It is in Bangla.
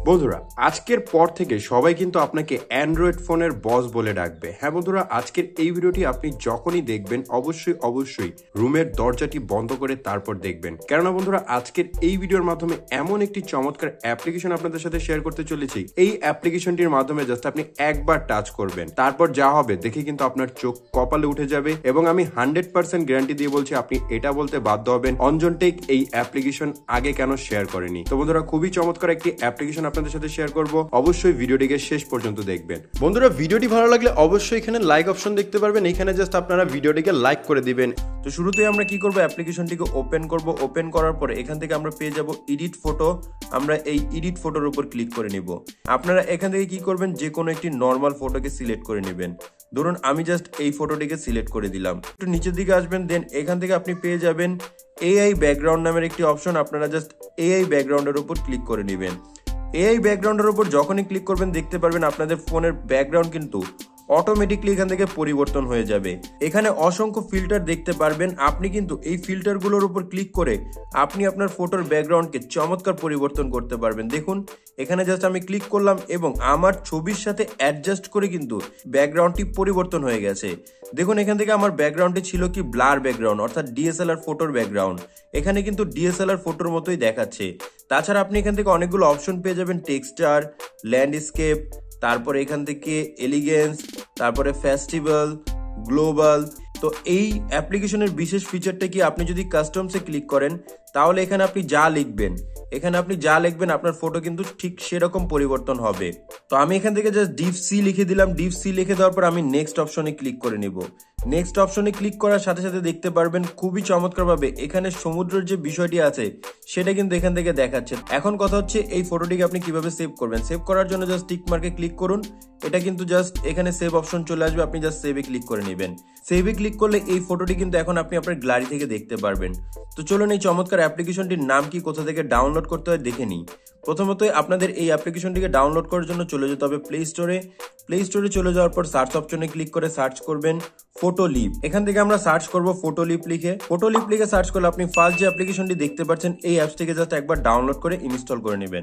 বন্ধুরা আজকের পর থেকে সবাই কিন্তু আপনাকে অ্যান্ড্রয়েড ফোনের বস বলে ডাকবে। হ্যাঁ বন্ধুরা, আজকের এই ভিডিওটি আপনি যখনই দেখবেন অবশ্যই রুমের দরজাটি বন্ধ করে তারপর দেখবেন, কেননা বন্ধুরা আজকের এই ভিডিওর মাধ্যমে এমন একটি চমৎকার অ্যাপ্লিকেশন আপনাদের সাথে শেয়ার করতে চলেছি। এই অ্যাপ্লিকেশনটির মাধ্যমে জাস্ট আপনি একবার টাচ করবেন, তারপর যা হবে দেখে কিন্তু আপনার চোখ কপালে উঠে যাবে এবং আমি 100% গ্যারান্টি দিয়ে বলছি আপনি এটা বলতে বাধ্য হবেন অঞ্জন টেক এই অ্যাপ্লিকেশন আগে কেন শেয়ার করেনি। তো বন্ধুরা খুবই চমৎকার একটি অ্যাপ্লিকেশন আপনাদের সাথে শেয়ার করব, অবশ্যই ভিডিওটিকে শেষ পর্যন্ত দেখবেন। বন্ধুরা ভিডিওটি ভালো লাগলে অবশ্যই এখানে লাইক অপশন দেখতে পারবেন, এখানে জাস্ট আপনারা ভিডিওটিকে লাইক করে দিবেন। তো শুরুতেই আমরা কি করব, অ্যাপ্লিকেশনটিকে ওপেন করব। ওপেন করার পরে এখান থেকে আমরা পেয়ে যাব এডিট ফটো। আমরা এই এডিট ফটোর উপর ক্লিক করে নিব। আপনারা এখান থেকে কি করবেন, যে কোনো একটি নর্মাল ফটোকে সিলেক্ট করে নেবেন। ধরুন আমি জাস্ট এই ফটোটিকে সিলেক্ট করে দিলাম। একটু নিচের দিকে আসবেন, দেন এখান থেকে আপনি পেয়ে যাবেন এআই ব্যাকগ্রাউন্ড নামের একটি অপশন। আপনারা জাস্ট এআই ব্যাকগ্রাউন্ডের উপর ক্লিক করে নেবেন। এআই ব্যাকগ্রাউন্ডের উপর যখনই ক্লিক করবেন দেখতে পারবেন আপনাদের ফোনের ব্যাকগ্রাউন্ড কিন্তু অটোমেটিকলি এখান থেকে পরিবর্তন হয়ে যাবে। এখানে অসংখ্য ফিল্টার দেখতে পারবেন। আপনি কিন্তু এই ফিল্টারগুলোর উপর ক্লিক করে আপনি আপনার ফটোর ব্যাকগ্রাউন্ডকে চমৎকার পরিবর্তন করতে পারবেন। দেখুন এখানে জাস্ট আমি ক্লিক করলাম এবং আমার ছবির সাথে অ্যাডজাস্ট করে কিন্তু ব্যাকগ্রাউন্ডটি পরিবর্তন হয়ে গেছে। দেখুন এখান থেকে আমার ব্যাকগ্রাউন্ডটি ছিল কি ব্লার ব্যাকগ্রাউন্ড, অর্থাৎ ডিএসএলআর ফটোর ব্যাকগ্রাউন্ড। এখানে কিন্তু ডিএসএলআর ফটোর মতোই দেখাচ্ছে। তাছাড়া আপনি এখান থেকে অনেকগুলো অপশন পেয়ে যাবেন, টেক্সচার, ল্যান্ডস্কেপ, তারপরে এখান থেকে এলিগেন্স, তারপরে ফেস্টিভ্যাল, গ্লোবাল। তো এই অ্যাপ্লিকেশনের বিশেষ ফিচারটা কি, আপনি যদি কাস্টমসে ক্লিক করেন তাহলে এখানে আপনি যা লিখবেন আপনার ফটো কিন্তু ঠিক সেরকম পরিবর্তন হবে। তো আমি এখান থেকে জাস্ট ডিপ সি লিখে দিলাম। ডিপ সি লিখে দেওয়ার পর আমি নেক্সট অপশনে ক্লিক করে নিব। নেক্সট অপশনে ক্লিক করার সাথে সাথে দেখতে পারবেন খুবই চমৎকার ভাবে এখানে সমুদ্রের যে বিষয়টি আছে সেটা কিন্তু এখান থেকে দেখাচ্ছে। এখন কথা হচ্ছে এই ফটোটিকে আপনি কিভাবে সেভ করবেন। সেভ করার জন্য জাস্ট টিক মার্কে ক্লিক করুন। এটা কিন্তু জাস্ট এখানে সেভ অপশন চলে আসবে, আপনি জাস্ট সেভে ক্লিক করে নেবেন। সেভে ক্লিক করলে এই ফটোটি কিন্তু এখন আপনি আপনার গ্যালারি থেকে দেখতে পারবেন। তো চলুন এই চমৎকার অ্যাপ্লিকেশনটির নাম কি, কোথা থেকে ডাউনলোড করতে হয় দেখে নিই। প্রথমত আপনাদের এই অ্যাপ্লিকেশনটিকে ডাউনলোড করার জন্য চলে যেতে হবে প্লে স্টোরে। প্লে স্টোরে চলে যাওয়ার পর সার্চ অপশনে ক্লিক করে সার্চ করবেন ফটোলিপ। এখান থেকে আমরা সার্চ করব ফটোলিপ লিখে। ফটোলিপ লিখে সার্চ করলে আপনি ফার্স্ট যে অ্যাপ্লিকেশনটি দেখতে পাচ্ছেন এই অ্যাপস থেকে জাস্ট একবার ডাউনলোড করে ইনস্টল করে নেবেন।